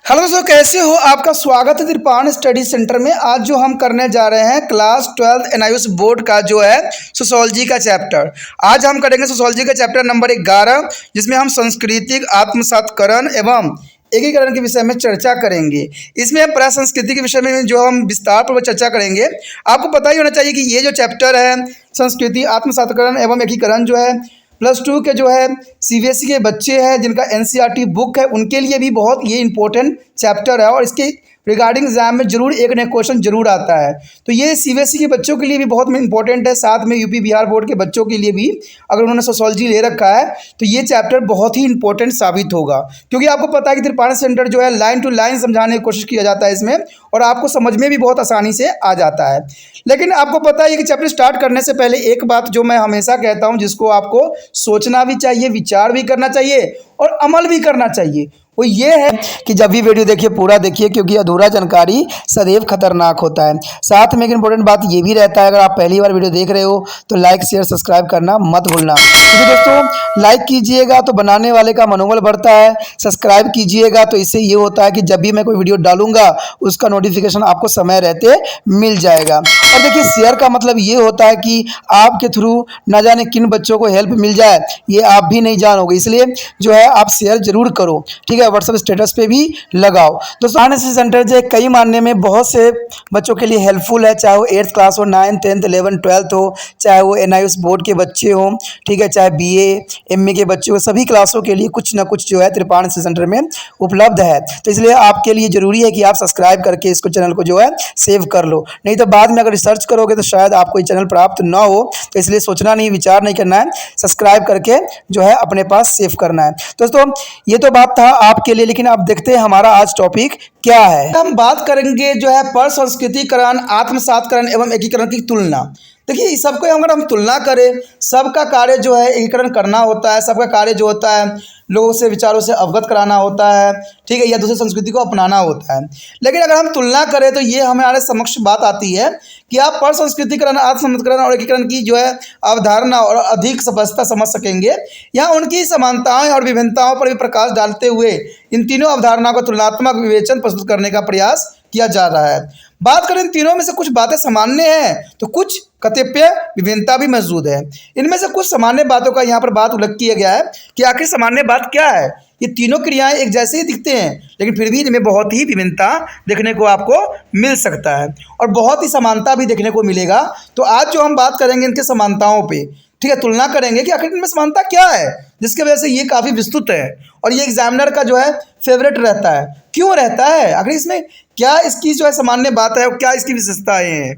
Hello दोस्तों, कैसे हो? आपका स्वागत है त्रिपाण स्टडी सेंटर में। आज जो हम करने जा रहे हैं क्लास 12 एनआईएस बोर्ड का जो है सोशोलॉजी का चैप्टर। आज हम करेंगे सोशोलॉजी का चैप्टर नंबर 11, जिसमें हम सांस्कृतिक आत्मसातकरण एवं एकीकरण के विषय में चर्चा करेंगे। इसमें हम प्राय संस्कृति के विषय में जो हम विस्तार पूर्वक चर्चा करेंगे। आपको पता ही होना चाहिए कि ये जो चैप्टर है संस्कृति आत्मसातकरण एवं एकीकरण जो है +2 के जो है सीबीएसई के बच्चे हैं जिनका एनसीईआरटी बुक है, उनके लिए भी बहुत ये इंपॉर्टेंट चैप्टर है और इसके रिगार्डिंग एग्जाम में जरूर एक न क्वेश्चन जरूर आता है। तो ये सीबीएसई के बच्चों के लिए भी बहुत इंपॉर्टेंट है, साथ में यूपी बिहार बोर्ड के बच्चों के लिए भी अगर उन्होंने सोशोलॉजी ले रखा है तो ये चैप्टर बहुत ही इंपॉर्टेंट साबित होगा। क्योंकि आपको पता है कि त्रिपाण सेंटर जो है लाइन टू लाइन समझाने की कोशिश किया जाता है इसमें, और आपको समझ में भी बहुत आसानी से आ जाता है। लेकिन आपको पता है कि चैप्टर स्टार्ट करने से पहले एक बात जो मैं हमेशा कहता हूँ, जिसको आपको सोचना भी चाहिए, विचार भी करना चाहिए और अमल भी करना चाहिए, वो ये है कि जब भी वीडियो देखिए पूरा देखिए, क्योंकि अधूरा जानकारी सदैव खतरनाक होता है। साथ में एक इंपॉर्टेंट बात ये भी रहता है, अगर आप पहली बार वीडियो देख रहे हो तो लाइक शेयर सब्सक्राइब करना मत भूलना। क्योंकि दोस्तों लाइक कीजिएगा तो बनाने वाले का मनोबल बढ़ता है, सब्सक्राइब कीजिएगा तो इससे ये होता है कि जब भी मैं कोई वीडियो डालूंगा उसका नोटिफिकेशन आपको समय रहते मिल जाएगा। और देखिए शेयर का मतलब ये होता है कि आपके थ्रू न जाने किन बच्चों को हेल्प मिल जाए, ये आप भी नहीं जानोगे, इसलिए जो है आप शेयर जरूर करो, ठीक है। व्हाट्सएप स्टेटस पे भी लगाओ। दोस्तों एनआईएस सेंटर जो कई मानने में बहुत से बच्चों के लिए हेल्पफुल है, चाहे वो 8th क्लास हो, 9th 10th 11th 12th हो, चाहे वो एनआईएस बोर्ड के बच्चे हों, ठीक है, चाहे बीए एमए के बच्चे हो, सभी क्लासों के लिए कुछ ना कुछ जो है त्रिपाण सेंटर में उपलब्ध है। तो इसलिए आपके लिए जरूरी है कि आप सब्सक्राइब करके इसको चैनल को जो है सेव कर लो, नहीं तो बाद में अगर रिसर्च करोगे तो शायद आपको ये चैनल प्राप्त ना हो। तो इसलिए सोचना नहीं, विचार नहीं करना है, सब्सक्राइब करके जो है अपने पास सेव करना है। दोस्तों ये तो बात था आपके लिए, लेकिन आप देखते हैं हमारा आज टॉपिक क्या है। हम बात करेंगे जो है पर संस्कृतिकरण, आत्मसातकरण एवं एकीकरण की तुलना। देखिए इस सबको अगर हम तुलना करें, सबका कार्य जो है एकीकरण करना होता है, सबका कार्य जो होता है लोगों से विचारों से अवगत कराना होता है, ठीक है, या दूसरी संस्कृति को अपनाना होता है। लेकिन अगर हम तुलना करें तो ये हमारे समक्ष बात आती है कि आप पर संस्कृतिकरण, आत्मसातकरण और एकीकरण की जो है अवधारणा और अधिक स्पष्टता समझ सकेंगे। यहाँ उनकी समानताएं और विभिन्नताओं पर भी प्रकाश डालते हुए इन तीनों अवधारणाओं का तुलनात्मक विवेचन प्रस्तुत करने का प्रयास किया जा रहा है। बात करें इन तीनों में से कुछ बातें सामान्य हैं तो कुछ कतिपय विभिन्नता भी मौजूद है। इनमें से कुछ सामान्य बातों का यहाँ पर बात उल्लेख किया गया है कि आखिर सामान्य बात क्या है। ये तीनों क्रियाएं एक जैसे ही दिखते हैं, लेकिन फिर भी इनमें बहुत ही विभिन्नता देखने को आपको मिल सकता है और बहुत ही समानता भी देखने को मिलेगा। तो आज जो हम बात करेंगे इनके समानताओं पे, ठीक है, तुलना करेंगे कि आखिर इनमें समानता क्या है, जिसकी वजह से ये काफ़ी विस्तृत है और ये एग्जामिनर का जो है फेवरेट रहता है। क्यों रहता है? आखिर इसमें क्या इसकी जो है सामान्य बात है और क्या इसकी विशेषताएं हैं।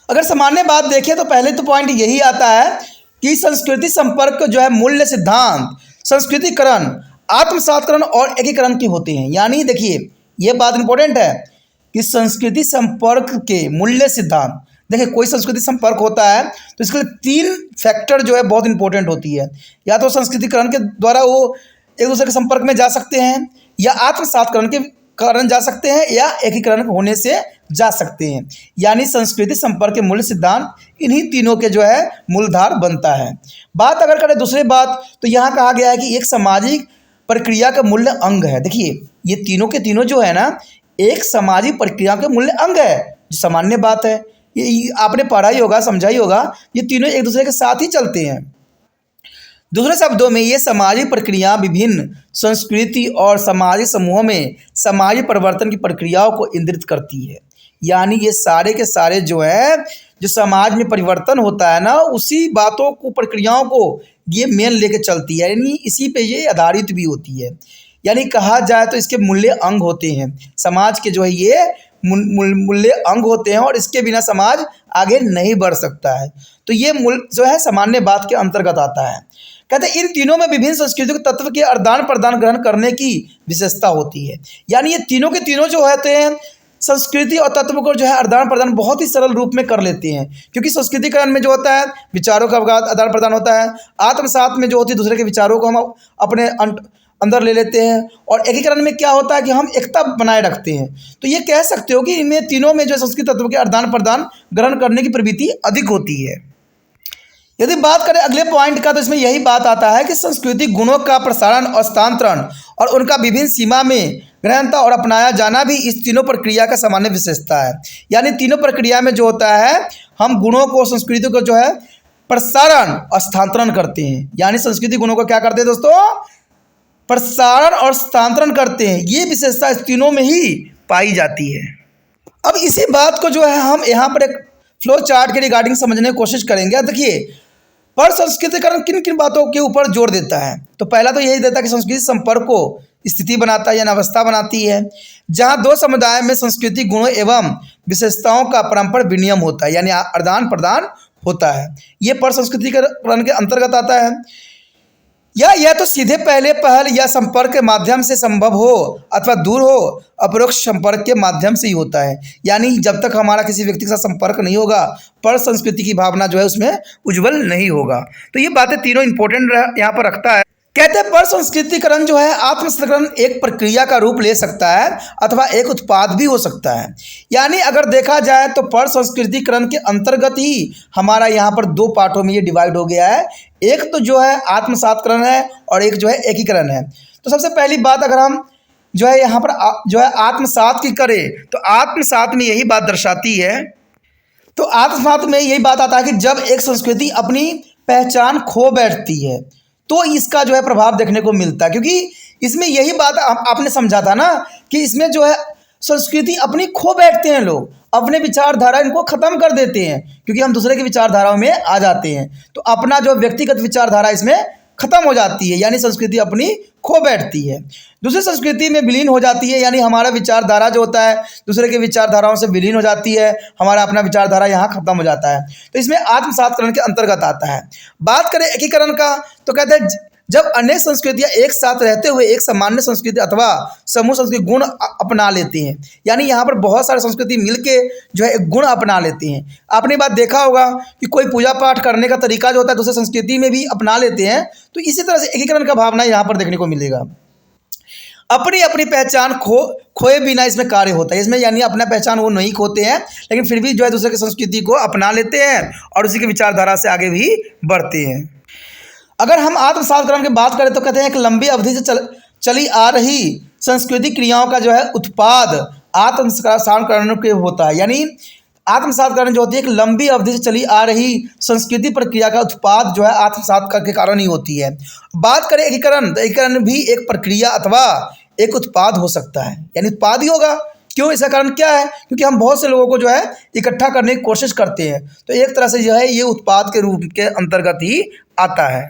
अगर सामान्य बात देखें तो पहले तो पॉइंट यही आता है कि संस्कृति संपर्क जो है मूल्य सिद्धांत संस्कृतिकरण, आत्मसातकरण और एकीकरण की होते हैं। यानी देखिए ये बात इंपॉर्टेंट है कि संस्कृति संपर्क के मूल्य सिद्धांत, देखिए कोई संस्कृति संपर्क होता है तो इसके लिए 3 फैक्टर जो है बहुत इंपॉर्टेंट होती है। या तो संस्कृतिकरण के द्वारा वो एक दूसरे के संपर्क में जा सकते हैं, या आत्मसातकरण के कारण जा सकते हैं, या एकीकरण होने से जा सकते हैं। यानी संस्कृति संपर्क के मूल्य सिद्धांत इन्हीं तीनों के जो है मूलधार बनता है। बात अगर करें दूसरी बात तो यहाँ कहा गया है कि एक सामाजिक प्रक्रिया का मूल्य अंग है। देखिए ये तीनों के तीनों जो है ना एक सामाजिक प्रक्रिया के मूल्य अंग है, जो सामान्य बात है। ये आपने पढ़ा ही होगा, समझा ही होगा, ये तीनों एक दूसरे के साथ ही चलते हैं। दूसरे शब्दों में ये सामाजिक प्रक्रिया विभिन्न संस्कृति और सामाजिक समूहों में सामाजिक परिवर्तन की प्रक्रियाओं को इंगित करती है। यानी ये सारे के सारे जो है जो समाज में परिवर्तन होता है ना, उसी बातों को, प्रक्रियाओं को ये मेन लेके चलती है, यानी इसी पे ये आधारित भी होती है। यानी कहा जाए तो इसके मूल्य अंग होते हैं, समाज के जो है ये मूल्य अंग होते हैं और इसके बिना समाज आगे नहीं बढ़ सकता है। तो ये मूल्य जो है सामान्य बात के अंतर्गत आता है। कहते हैं इन तीनों में विभिन्न संस्कृतियों के तत्व के आदान प्रदान ग्रहण करने की विशेषता होती है। यानी ये तीनों के तीनों जो होते हैं संस्कृति और तत्व को जो है आदान प्रदान बहुत ही सरल रूप में कर लेते हैं, क्योंकि संस्कृतिकरण में जो होता है विचारों का आदान प्रदान होता है, आत्मसात में जो होती है दूसरे के विचारों को हम अपने अंदर ले लेते हैं, और एकीकरण में क्या होता है कि हम एकता बनाए रखते हैं। तो ये कह सकते हो कि इनमें तीनों में जो संस्कृत तत्व के आदान प्रदान ग्रहण करने की प्रवृत्ति अधिक होती है। यदि बात करें अगले पॉइंट का तो इसमें यही बात आता है कि सांस्कृतिक गुणों का प्रसारण और हस्तांतरण और उनका विभिन्न सीमा में ग्रहणता और अपनाया जाना भी इस तीनों प्रक्रिया का सामान्य विशेषता है। यानी तीनों प्रक्रिया में जो होता है, हम गुणों को, संस्कृति को जो है प्रसारण और स्थानांतरण करते हैं। यानी संस्कृति गुणों को क्या करते हैं दोस्तों, प्रसारण और स्थानांतरण करते हैं। ये विशेषता इस तीनों में ही पाई जाती है। अब इसी बात को जो है हम यहाँ पर एक फ्लो चार्ट के रिगार्डिंग समझने की कोशिश करेंगे। देखिए, पर संस्कृतिकरण किन किन बातों के ऊपर जोर देता है। तो पहला तो यही देता है कि संस्कृति संपर्क को स्थिति बनाता है, यानी अवस्था बनाती है, जहाँ दो समुदाय में संस्कृति गुणों एवं विशेषताओं का परस्पर विनिमय होता है, यानी आदान प्रदान होता है। ये पर संस्कृतिकरण के अंतर्गत आता है। या यह तो सीधे पहले पहल या संपर्क के माध्यम से संभव हो अथवा दूर हो अपरोक्ष संपर्क के माध्यम से ही होता है। यानी जब तक हमारा किसी व्यक्ति के साथ संपर्क नहीं होगा, पर संस्कृति की भावना जो है उसमें उज्जवल नहीं होगा। तो ये बातें तीनों इंपॉर्टेंट यहाँ पर रखता है। कहते हैं पर संस्कृतिकरण जो है, आत्मसंस्करण एक प्रक्रिया का रूप ले सकता है अथवा एक उत्पाद भी हो सकता है। यानी अगर देखा जाए तो पर संस्कृतिकरण के अंतर्गत ही हमारा यहाँ पर दो पार्टों में ये डिवाइड हो गया है। एक तो जो है आत्मसात्करण है और एक जो है एकीकरण है। तो सबसे पहली बात अगर हम जो है यहाँ पर जो है आत्मसात की करें, तो आत्मसात में यही बात दर्शाती है। तो आत्मसात में यही बात आता है कि जब एक संस्कृति अपनी पहचान खो बैठती है तो इसका जो है प्रभाव देखने को मिलता है। क्योंकि इसमें यही बात आपने समझा था ना कि इसमें जो है संस्कृति अपनी खो बैठते हैं, लोग अपने विचारधारा इनको ख़त्म कर देते हैं क्योंकि हम दूसरे की विचारधाराओं में आ जाते हैं। तो अपना जो व्यक्तिगत विचारधारा इसमें खत्म हो जाती है, यानी संस्कृति अपनी खो बैठती है, दूसरी संस्कृति में विलीन हो जाती है। यानी हमारा विचारधारा जो होता है दूसरे की विचारधाराओं से विलीन हो जाती है, हमारा अपना विचारधारा यहाँ खत्म हो जाता है। तो इसमें आत्मसात्करण के अंतर्गत आता है। बात करें एकीकरण का, तो कहते हैं जब अनेक संस्कृतियाँ एक साथ रहते हुए एक सामान्य संस्कृति अथवा समूह संस्कृति गुण अपना लेती हैं। यानी यहाँ पर बहुत सारे संस्कृति मिलके जो है एक गुण अपना लेती हैं। आपने बात देखा होगा कि कोई पूजा पाठ करने का तरीका जो होता है दूसरे संस्कृति में भी अपना लेते हैं। तो इसी तरह से एकीकरण का भावना यहाँ पर देखने को मिलेगा। अपनी अपनी पहचान खोए बिना इसमें कार्य होता है। इसमें यानी अपना पहचान वो नहीं खोते हैं, लेकिन फिर भी जो है दूसरे की संस्कृति को अपना लेते हैं और उसी की विचारधारा से आगे भी बढ़ते हैं। अगर हम आत्मसात्करण की बात करें तो कहते हैं एक लंबी अवधि से चली आ रही सांस्कृतिक क्रियाओं का जो है उत्पाद आत्मसात्करण के होता है। यानी आत्मसात्करण जो होती है एक लंबी अवधि से चली आ रही संस्कृति प्रक्रिया का उत्पाद जो है आत्मसात्करण के कारण ही होती है। बात करें एकीकरण, तो एकीकरण भी एक प्रक्रिया अथवा एक उत्पाद हो सकता है, यानी उत्पाद ही होगा। क्यों? इसका कारण क्या है? क्योंकि हम बहुत से लोगों को जो है इकट्ठा करने की कोशिश करते हैं, तो एक तरह से जो है ये उत्पाद के रूप के अंतर्गत ही आता है।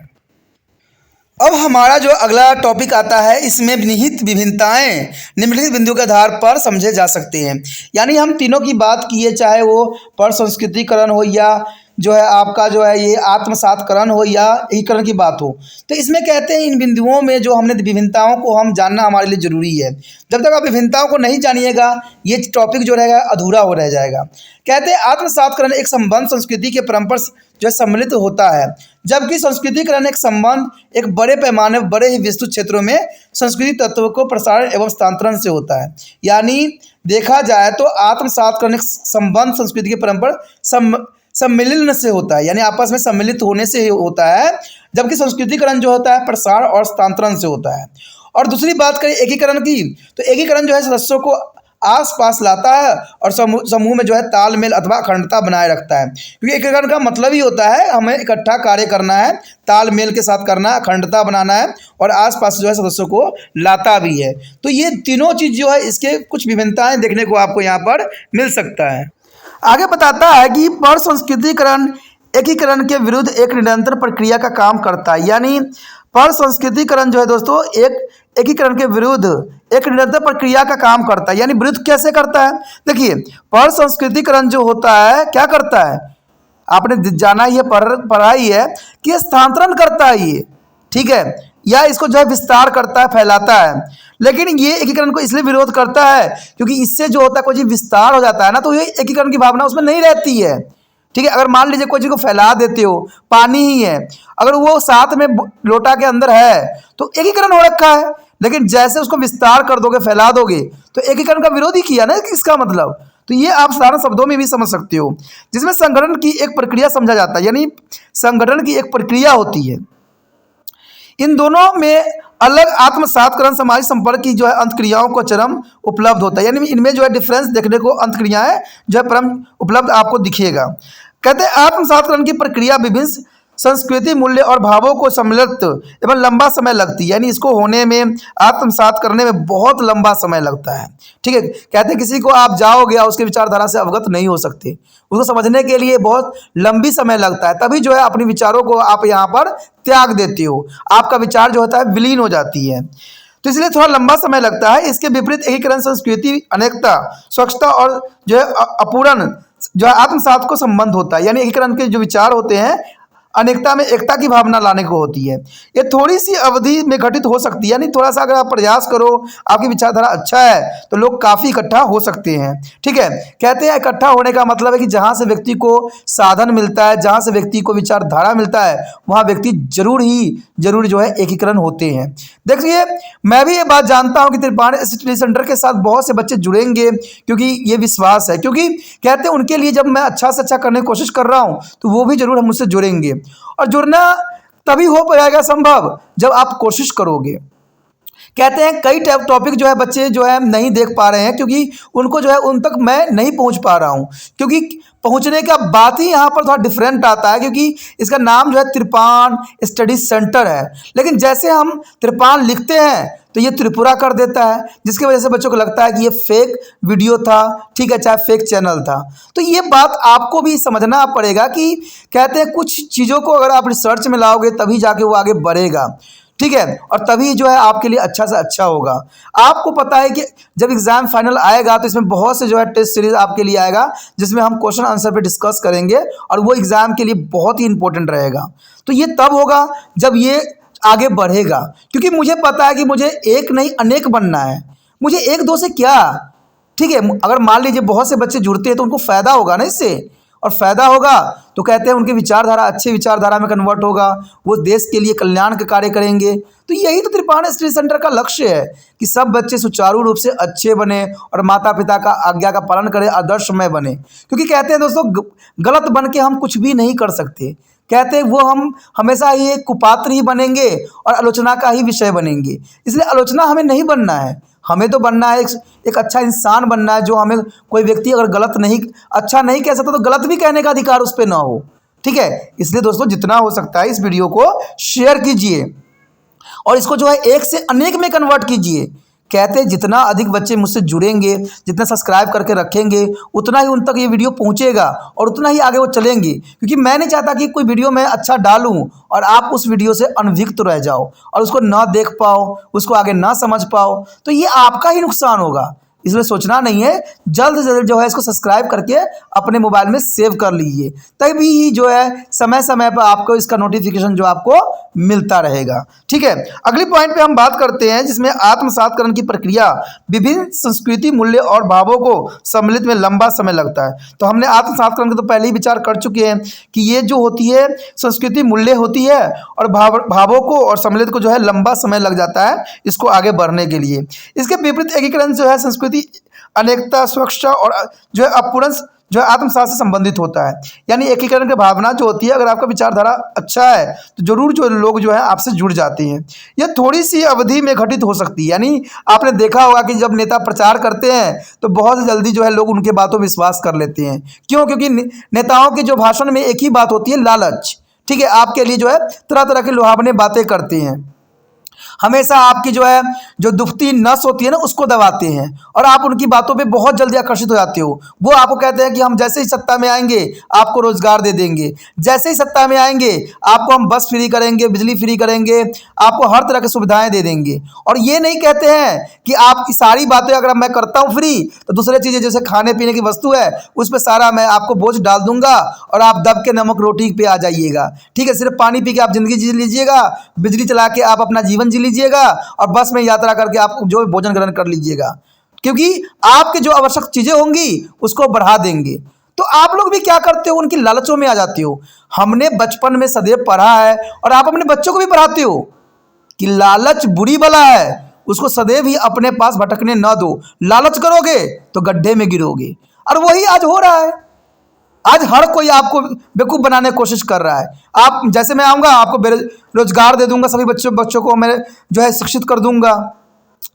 अब हमारा जो अगला टॉपिक आता है, इसमें निहित विभिन्नताएं निम्नलिखित बिंदुओं के आधार पर समझे जा सकते हैं। यानी हम तीनों की बात की है, चाहे वो पर संस्कृतिकरण हो या जो है आपका जो है ये आत्मसात्करण हो या एकीकरण की बात हो। तो इसमें कहते हैं इन बिंदुओं में जो हमने विभिन्नताओं को हम जानना हमारे लिए ज़रूरी है। जब तक आप विभिन्नताओं को नहीं जानिएगा ये टॉपिक जो रहेगा अधूरा हो रह जाएगा। कहते हैं आत्मसात्करण एक संबंध संस्कृति के परस्पर जो है सम्मिलित होता है, जबकि संस्कृतिकरण एक संबंध एक बड़े पैमाने बड़े ही विस्तृत क्षेत्रों में संस्कृति तत्वों को प्रसारण एवं स्थानांतरण से होता है। यानी देखा जाए तो आत्मसात्करण एक संबंध संस्कृति के परस्पर सम्मिलन से होता है, यानी आपस में सम्मिलित होने से होता है, जबकि संस्कृतिकरण जो होता है प्रसार और स्थानांतरण से होता है। और दूसरी बात करें एकीकरण की, तो एकीकरण जो है सदस्यों को आसपास लाता है और समूह में जो है तालमेल अथवा अखंडता बनाए रखता है। क्योंकि एकीकरण का मतलब ही होता है हमें इकट्ठा कार्य करना है, तालमेल के साथ करना है, अखंडता बनाना है और आसपास जो है सदस्यों को लाता भी है। तो ये तीनों चीज़ जो है इसके कुछ विभिन्नताएं देखने को आपको यहाँ पर मिल सकता है। आगे बताता है कि पर संस्कृतिकरण एकीकरण के विरुद्ध एक निरंतर प्रक्रिया का काम करता है। यानी पर संस्कृतिकरण जो है दोस्तों एक एकीकरण के विरुद्ध एक निरंतर प्रक्रिया का काम करता है। यानी विरुद्ध कैसे करता है? देखिए, पर संस्कृतिकरण जो होता है क्या करता है, आपने जाना ही है, पढ़ा ही है कि स्थानांतरण करता है ये, ठीक है, या इसको जो है विस्तार करता है, फैलाता है। लेकिन ये एकीकरण को इसलिए विरोध करता है क्योंकि इससे जो होता है कोई चीज़ विस्तार हो जाता है ना, तो ये एकीकरण की भावना उसमें नहीं रहती है। ठीक है, अगर मान लीजिए कोई चीज़ को फैला देते हो, पानी ही है, अगर वो साथ में लोटा के अंदर है तो एकीकरण हो रखा है। लेकिन जैसे उसको विस्तार कर दोगे, फैला दोगे, तो एकीकरण का विरोध ही किया ना इसका मतलब। तो ये आप साधारण शब्दों में भी समझ सकते हो, जिसमें संगठन की एक प्रक्रिया समझा जाता है। यानी संगठन की एक प्रक्रिया होती है, इन दोनों में अलग आत्मसातकरण सामाजिक संपर्क की जो है अंतक्रियाओं को चरम उपलब्ध होता है। यानी इनमें जो है डिफरेंस देखने को अंतक्रियाएं जो है परम उपलब्ध आपको दिखेगा। कहते हैं आत्मसातकरण की प्रक्रिया विभिन्न संस्कृति मूल्य और भावों को सम्मिलित एवं लंबा समय लगती है। यानी इसको होने में, आत्मसात करने में बहुत लंबा समय लगता है। ठीक है, कहते हैं किसी को आप जाओगे और उसके विचारधारा से अवगत नहीं हो सकते, उसको समझने के लिए बहुत लंबी समय लगता है, तभी जो है अपने विचारों को आप यहाँ पर त्याग देते हो, आपका विचार जो होता है विलीन हो जाती है, तो इसलिए थोड़ा लंबा समय लगता है। इसके विपरीत एकीकरण संस्कृति अनेकता, स्वच्छता और जो है अपूर्ण जो है आत्मसात को संबंध होता है। यानी एकीकरण के जो विचार होते हैं अनेकता में एकता की भावना लाने को होती है। ये थोड़ी सी अवधि में घटित हो सकती है, यानी थोड़ा सा अगर आप प्रयास करो, आपकी विचारधारा अच्छा है तो लोग काफ़ी इकट्ठा हो सकते हैं। ठीक है, कहते हैं इकट्ठा होने का मतलब है कि जहाँ से व्यक्ति को साधन मिलता है, जहाँ से व्यक्ति को विचारधारा मिलता है, वहाँ व्यक्ति जरूर जो है एकीकरण होते हैं। देखिए, मैं भी ये बात जानता हूँ कि त्रिपाण स्टडी सेंटर के साथ बहुत से बच्चे जुड़ेंगे, क्योंकि ये विश्वास है, क्योंकि कहते हैं उनके लिए जब मैं अच्छा से अच्छा करने की कोशिश कर रहा हूँ तो वो भी जरूर मुझसे जुड़ेंगे। और जुड़ना तभी हो पाएगा संभव जब आप कोशिश करोगे। कहते हैं कई टॉपिक जो है बच्चे जो है नहीं देख पा रहे हैं, क्योंकि उनको जो है उन तक मैं नहीं पहुंच पा रहा हूं, क्योंकि पहुंचने का बात ही यहाँ पर थोड़ा डिफरेंट आता है, क्योंकि इसका नाम जो है त्रिपाण स्टडी सेंटर है, लेकिन जैसे हम त्रिपाण लिखते हैं तो ये त्रिपुरा कर देता है, जिसकी वजह से बच्चों को लगता है कि ये फेक वीडियो था, ठीक है, चाहे फेक चैनल था। तो ये बात आपको भी समझना पड़ेगा कि कहते हैं कुछ चीज़ों को अगर आप रिसर्च में लाओगे तभी जाके वो आगे बढ़ेगा। ठीक है, और तभी जो है आपके लिए अच्छा से अच्छा होगा। आपको पता है कि जब एग्जाम फाइनल आएगा तो इसमें बहुत से जो है टेस्ट सीरीज आपके लिए आएगा, जिसमें हम क्वेश्चन आंसर पे डिस्कस करेंगे, और वो एग्जाम के लिए बहुत ही इंपॉर्टेंट रहेगा। तो ये तब होगा जब ये आगे बढ़ेगा, क्योंकि मुझे पता है कि मुझे एक नहीं अनेक बनना है, मुझे एक दो से क्या। ठीक है, अगर मान लीजिए बहुत से बच्चे जुड़ते हैं तो उनको फ़ायदा होगा ना इससे, और फ़ायदा होगा तो कहते हैं उनकी विचारधारा अच्छी विचारधारा में कन्वर्ट होगा, वो देश के लिए कल्याण का कार्य करेंगे। तो यही तो त्रिपाण स्टडी सेंटर का लक्ष्य है कि सब बच्चे सुचारू रूप से अच्छे बने और माता पिता का आज्ञा का पालन करें, आदर्शमय बने। क्योंकि कहते हैं दोस्तों, गलत बन के हम कुछ भी नहीं कर सकते। कहते हैं वो हम हमेशा ही एक कुपात्र ही बनेंगे और आलोचना का ही विषय बनेंगे। इसलिए आलोचना हमें नहीं बनना है, हमें तो बनना है एक अच्छा इंसान बनना है, जो हमें कोई व्यक्ति अगर गलत नहीं, अच्छा नहीं कह सकता तो गलत भी कहने का अधिकार उस पर ना हो। ठीक है, इसलिए दोस्तों जितना हो सकता है इस वीडियो को शेयर कीजिए और इसको जो है एक से अनेक में कन्वर्ट कीजिए। कहते हैं जितना अधिक बच्चे मुझसे जुड़ेंगे, जितना सब्सक्राइब करके रखेंगे, उतना ही उन तक ये वीडियो पहुंचेगा और उतना ही आगे वो चलेंगे। क्योंकि मैं नहीं चाहता कि कोई वीडियो मैं अच्छा डालूं और आप उस वीडियो से अनभिज्ञ रह जाओ और उसको ना देख पाओ, उसको आगे ना समझ पाओ, तो ये आपका ही नुकसान होगा। इसलिए सोचना नहीं है, जल्द से जल्द जो है इसको सब्सक्राइब करके अपने मोबाइल में सेव कर लीजिए, तभी ही जो है समय समय पर आपको इसका नोटिफिकेशन जो आपको मिलता रहेगा। ठीक है, अगली पॉइंट पे हम बात करते हैं, जिसमें आत्मसातकरण की प्रक्रिया विभिन्न संस्कृति मूल्य और भावों को सम्मिलित में लंबा समय लगता है। तो हमने आत्मसातकरण का तो पहले ही विचार कर चुके हैं कि ये जो होती है संस्कृति मूल्य होती है और भावों को और सम्मिलित को जो है लंबा समय लग जाता है इसको आगे बढ़ने के लिए। इसके विपरीत एकीकरण जो है संस्कृति अनेकता, सुरक्षा और जो है अपूर्ण जो है आत्मसात से संबंधित होता है। यानी एकीकरण की भावना जो होती है, अगर आपका विचारधारा अच्छा है तो जरूर जो लोग जो है आपसे जुड़ जाते हैं। यह थोड़ी सी अवधि में घटित हो सकती है। यानी आपने देखा होगा कि जब नेता प्रचार करते हैं तो बहुत जल्दी जो है लोग उनके बातों पर विश्वास कर लेते हैं। क्यों? क्योंकि नेताओं के जो भाषण में एक ही बात होती है, लालच। ठीक है, आपके लिए जो है तरह तरह की लुभावनी बातें करते हैं, हमेशा आपकी जो है जो दुखती नस होती है ना उसको दबाते हैं और आप उनकी बातों पे बहुत जल्दी आकर्षित हो जाते हो। वो आपको कहते हैं कि हम जैसे ही सत्ता में आएंगे आपको रोजगार दे देंगे, जैसे ही सत्ता में आएंगे आपको हम बस फ्री करेंगे, बिजली फ्री करेंगे, आपको हर तरह की सुविधाएं दे देंगे। और ये नहीं कहते हैं कि आपकी सारी बातें अगर मैं करता हूँ फ्री तो दूसरी चीज़ें जैसे खाने पीने की वस्तु है उस पर सारा मैं आपको बोझ डाल दूंगा और आप दब के नमक रोटी पे आ जाइएगा। ठीक है, सिर्फ पानी पी के आप जिंदगी जी लीजिएगा, बिजली चला के आप अपना जीवन जी लीजिएगा और बस में यात्रा करके आप जो भोजन ग्रहण कर लीजिएगा, क्योंकि आपके जो आवश्यक चीजें होंगी उसको बढ़ा देंगे। तो आप लोग भी क्या करते हो, उनकी लालचों में आ जाते हो। हमने बचपन में सदैव पढ़ा है और आप अपने बच्चों को भी पढ़ाते हो कि लालच बुरी बला है, उसको सदैव ही अपने पास भटकने न दो। लालच करोगे तो गड्ढे में गिरोगे, और वही आज हो रहा है। आज हर कोई आपको बेवकूफ़ बनाने की कोशिश कर रहा है। आप जैसे मैं आऊँगा आपको बेरोजगार दे दूंगा, सभी बच्चों को मैं जो है शिक्षित कर दूंगा।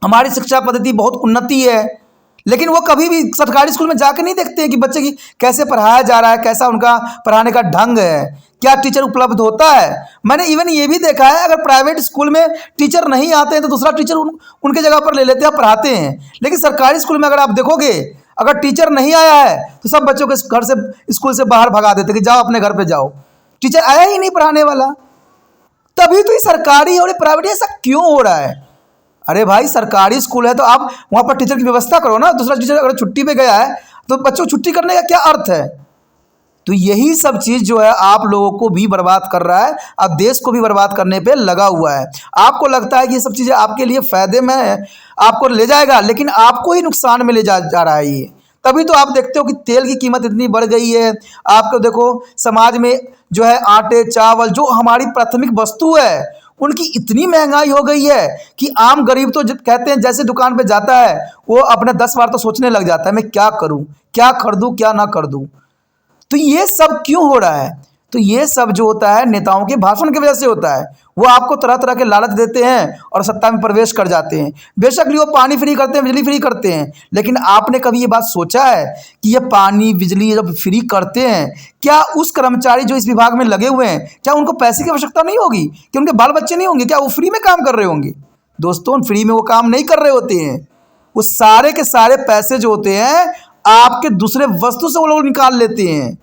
हमारी शिक्षा पद्धति बहुत उन्नति है, लेकिन वो कभी भी सरकारी स्कूल में जाके नहीं देखते हैं कि बच्चे की कैसे पढ़ाया जा रहा है, कैसा उनका पढ़ाने का ढंग है, क्या टीचर उपलब्ध होता है। मैंने इवन ये भी देखा है, अगर प्राइवेट स्कूल में टीचर नहीं आते हैं तो दूसरा टीचर उनके जगह पर ले लेते हैं, पढ़ाते हैं। लेकिन सरकारी स्कूल में अगर आप देखोगे, अगर टीचर नहीं आया है तो सब बच्चों के घर से, स्कूल से बाहर भगा देते कि जाओ अपने घर पे जाओ, टीचर आया ही नहीं पढ़ाने वाला। तभी तो ये सरकारी और प्राइवेट ऐसा क्यों हो रहा है? अरे भाई, सरकारी स्कूल है तो आप वहाँ पर टीचर की व्यवस्था करो ना। दूसरा टीचर अगर छुट्टी पे गया है तो बच्चों को छुट्टी करने का क्या अर्थ है? तो यही सब चीज़ जो है आप लोगों को भी बर्बाद कर रहा है, अब देश को भी बर्बाद करने पे लगा हुआ है। आपको लगता है कि ये सब चीज़ें आपके लिए फ़ायदे में है, आपको ले जाएगा, लेकिन आपको ही नुकसान में ले जा रहा है ये। तभी तो आप देखते हो कि तेल की कीमत इतनी बढ़ गई है। आपको देखो समाज में जो है आटे चावल जो हमारी प्राथमिक वस्तु है, उनकी इतनी महंगाई हो गई है कि आम गरीब तो कहते हैं जैसे दुकान पे जाता है वो अपने 10 बार तो सोचने लग जाता है, मैं क्या करूं, क्या खरीदूं, क्या ना खरीदूं। तो ये सब क्यों हो रहा है? तो ये सब जो होता है नेताओं के भाषण की वजह से होता है। वो आपको तरह तरह के लालच देते हैं और सत्ता में प्रवेश कर जाते हैं। बेशक वो पानी फ्री करते हैं, बिजली फ्री करते हैं, लेकिन आपने कभी ये बात सोचा है कि ये पानी बिजली जब फ्री करते हैं, क्या उस कर्मचारी जो इस विभाग में लगे हुए हैं, क्या उनको पैसे की आवश्यकता नहीं होगी? कि उनके बाल बच्चे नहीं होंगे? क्या वो फ्री में काम कर रहे होंगे? दोस्तों, फ्री में वो काम नहीं कर रहे होते हैं। वो सारे के सारे पैसे जो होते हैं आपके दूसरे वस्तु से वो लोग निकाल लेते हैं।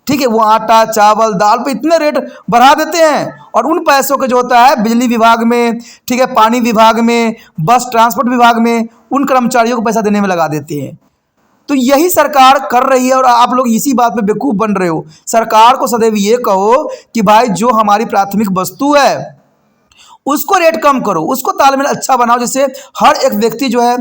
ठीक है, वो आटा चावल दाल पे इतने रेट बढ़ा देते हैं और उन पैसों का जो होता है बिजली विभाग में, ठीक है, पानी विभाग में, बस ट्रांसपोर्ट विभाग में उन कर्मचारियों को पैसा देने में लगा देते हैं। तो यही सरकार कर रही है और आप लोग इसी बात पे बेवकूफ़ बन रहे हो। सरकार को सदैव ये कहो कि भाई जो हमारी प्राथमिक वस्तु है उसको रेट कम करो, उसको तालमेल अच्छा बनाओ, जिससे हर एक व्यक्ति जो है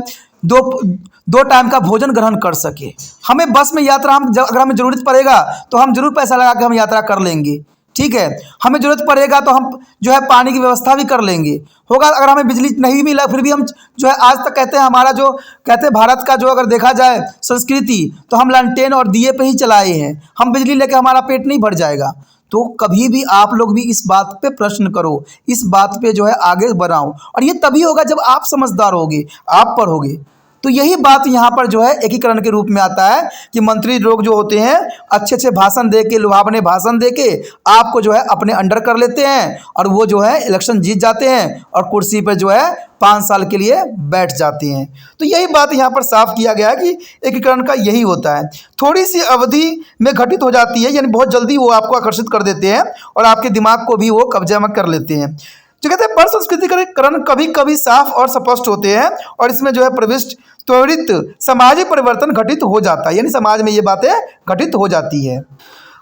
दो टाइम का भोजन ग्रहण कर सके। हमें बस में यात्रा अगर हमें ज़रूरत पड़ेगा तो हम जरूर पैसा लगा के हम यात्रा कर लेंगे। ठीक है, हमें ज़रूरत पड़ेगा तो हम जो है पानी की व्यवस्था भी कर लेंगे। होगा अगर हमें बिजली नहीं मिला फिर भी हम जो है, आज तक कहते हैं हमारा जो कहते हैं भारत का जो अगर देखा जाए संस्कृति, तो हम लालटेन और दिए पे ही चलाए हैं। हम बिजली लेके हमारा पेट नहीं भर जाएगा। तो कभी भी आप लोग भी इस बात पे प्रश्न करो, इस बात पे जो है आगे बढ़ाओ, और ये तभी होगा जब आप समझदार होगे, आप पढ़ोगे। तो यही बात यहाँ पर जो है एकीकरण के रूप में आता है कि मंत्री लोग जो होते हैं अच्छे अच्छे भाषण दे के, लुभावने भाषण दे के आपको जो है अपने अंडर कर लेते हैं और वो जो है इलेक्शन जीत जाते हैं और कुर्सी पर जो है 5 साल के लिए बैठ जाते हैं। तो यही बात यहाँ पर साफ किया गया है कि एकीकरण का यही होता है, थोड़ी सी अवधि में घटित हो जाती है, यानी बहुत जल्दी वो आपको आकर्षित कर देते हैं और आपके दिमाग को भी वो कब्जे में कर लेते हैं। जो कहते हैं पर संस्कृतिकरण कभी कभी साफ और स्पष्ट होते हैं और इसमें जो है प्रविष्ट त्वरित सामाजिक परिवर्तन घटित हो जाता है, यानी समाज में ये बातें घटित हो जाती है।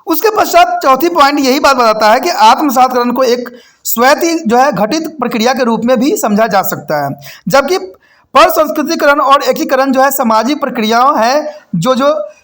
उसके पश्चात चौथी पॉइंट यही बात बताता है कि आत्मसातकरण को एक स्वैत जो है घटित प्रक्रिया के रूप में भी समझा जा सकता है, जबकि पर संस्कृतिकरण और एकीकरण जो है सामाजिक प्रक्रियाओं है जो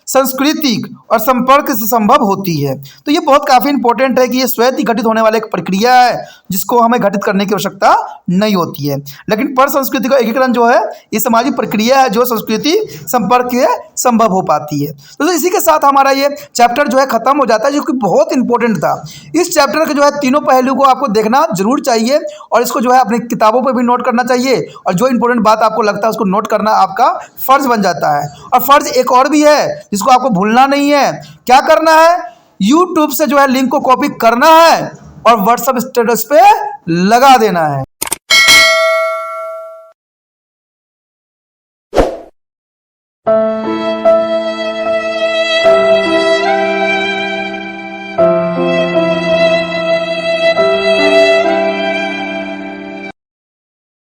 सांस्कृतिक और संपर्क से संभव होती है। तो ये बहुत काफ़ी इंपॉर्टेंट है कि ये स्वयं ही घटित होने वाली एक प्रक्रिया है जिसको हमें घटित करने की आवश्यकता नहीं होती है। लेकिन पर सांस्कृतिक एकीकरण जो है ये सामाजिक प्रक्रिया है जो संस्कृति संपर्क से संभव हो पाती है। तो इसी के साथ हमारा ये चैप्टर जो है खत्म हो जाता है, जो कि बहुत इंपॉर्टेंट था। इस चैप्टर के जो है तीनों पहलू को आपको देखना जरूर चाहिए और इसको जो है अपनी किताबों पर भी नोट करना चाहिए, और जो इंपॉर्टेंट बात आपको लगता है उसको नोट करना आपका फर्ज बन जाता है। और फर्ज एक और भी है जिसको आपको भूलना नहीं है। क्या करना है? YouTube से जो है लिंक को कॉपी करना है और व्हाट्सएप स्टेटस पे लगा देना है।